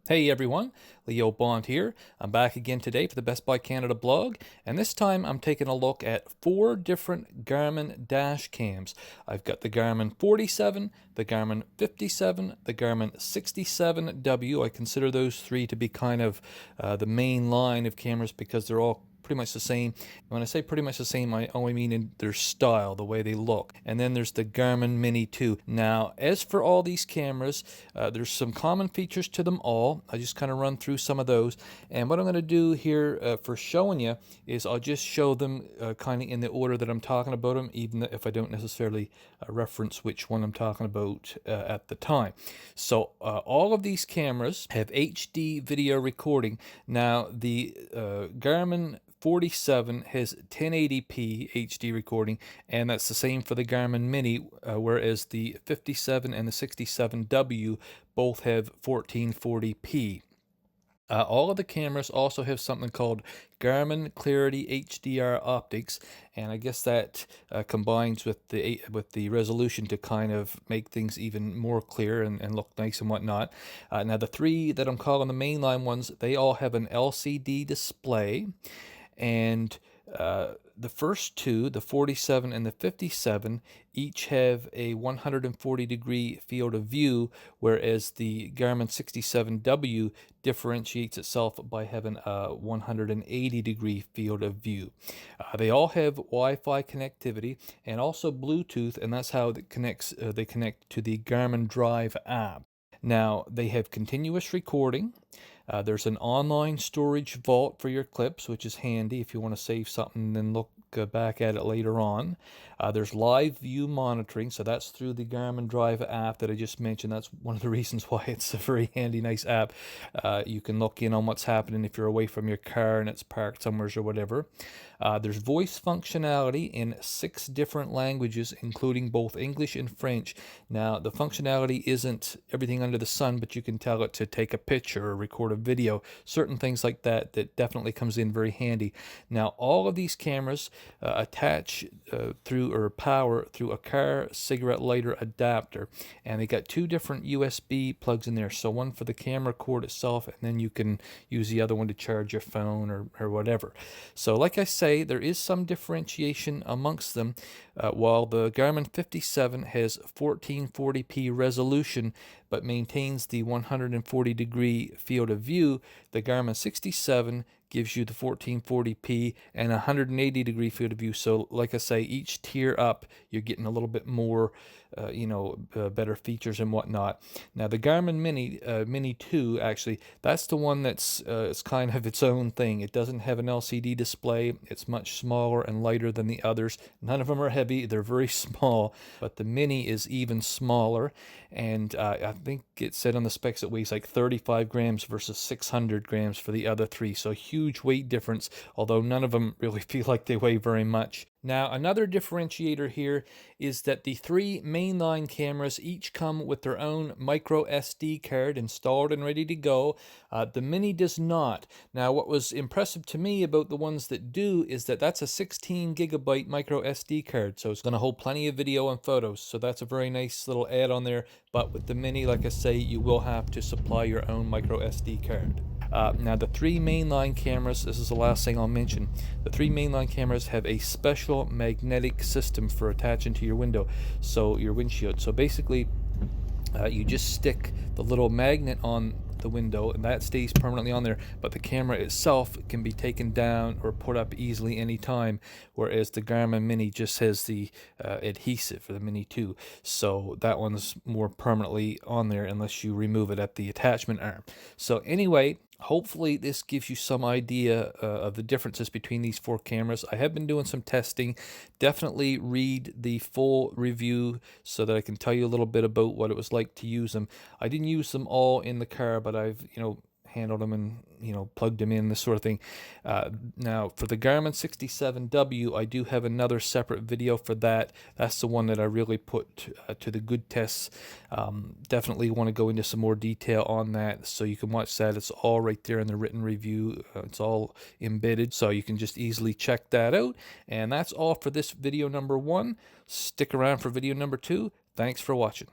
Hey everyone, Leo Bond here. I'm back again today for the Best Buy Canada blog, and this time I'm taking a look at 4 different Garmin dash cams. I've got the Garmin 47, the Garmin 57, the Garmin 67W. I consider those 3 to be kind of the main line of cameras because they're all pretty much the same. When I say pretty much the same, I only mean in their style, the way they look. And then there's the Garmin Mini 2. Now, as for all these cameras, there's some common features to them all. I just kind of run through some of those. And what I'm going to do here for showing you is I'll just show them kind of in the order that I'm talking about them, even if I don't necessarily reference which one I'm talking about at the time. So all of these cameras have HD video recording. Now, the Garmin 47 has 1080p HD recording, and that's the same for the Garmin Mini, whereas the 57 and the 67W both have 1440p. All of the cameras also have something called Garmin Clarity HDR optics, and I guess that combines with the resolution to kind of make things even more clear and look nice and whatnot. Now the 3 that I'm calling the mainline ones, they all have an LCD display, and the first 2, the 47 and the 57, each have a 140-degree field of view, whereas the Garmin 67W differentiates itself by having a 180-degree field of view. They all have Wi-Fi connectivity and also Bluetooth, and that's how it connects. They connect to the Garmin Drive app. Now, they have continuous recording. There's an online storage vault for your clips, which is handy if you want to save something and then look back at it later on. There's live view monitoring, so that's through the Garmin Drive app that I just mentioned. That's one of the reasons why it's a very handy, nice app. You can look in on what's happening if you're away from your car and it's parked somewhere or whatever. There's voice functionality in 6 different languages, including both English and French. Now, the functionality isn't everything under the sun, but you can tell it to take a picture or record a video, certain things like that definitely comes in very handy. Now, all of these cameras attach through or power through a car cigarette lighter adapter, and they got 2 different USB plugs in there, so one for the camera cord itself, and then you can use the other one to charge your phone or whatever. So like I say, there is some differentiation amongst them. While the Garmin 57 has 1440p resolution but maintains the 140-degree field of view, the Garmin 67 gives you the 1440p and 180-degree field of view. So like I say, each tier up, you're getting a little bit more, better features and whatnot. Now the Garmin Mini 2, actually, that's the one that's it's kind of its own thing. It doesn't have an LCD display. It's much smaller and lighter than the others. None of them are heavy. They're very small, but the Mini is even smaller, and I think it said on the specs it weighs like 35 grams versus 600 grams for the other 3. So huge weight difference, although none of them really feel like they weigh very much. Now, another differentiator here is that the 3 mainline cameras each come with their own micro SD card installed and ready to go. The Mini does not. Now, what was impressive to me about the ones that do is that that's a 16 gigabyte micro SD card, so it's going to hold plenty of video and photos, so that's a very nice little add-on there. But with the Mini, like I say, you will have to supply your own micro SD card. Now the 3 mainline cameras, this is the last thing I'll mention, the 3 mainline cameras have a special magnetic system for attaching to your window, so your windshield. So basically, you just stick the little magnet on the window and that stays permanently on there, but the camera itself can be taken down or put up easily anytime, whereas the Garmin Mini just has the adhesive for the Mini 2, so that one's more permanently on there unless you remove it at the attachment arm. So anyway, hopefully this gives you some idea of the differences between these 4 cameras. I have been doing some testing. Definitely read the full review so that I can tell you a little bit about what it was like to use them. I didn't use them all in the car, but I've, handled them and plugged them in, this sort of thing. Now for the Garmin 67W, I do have another separate video for that. That's the one that I really put to the good tests. Definitely want to go into some more detail on that, so you can watch that. It's all right there in the written review. It's all embedded, so you can just easily check that out. And that's all for this video number 1. Stick around for video number 2. Thanks for watching.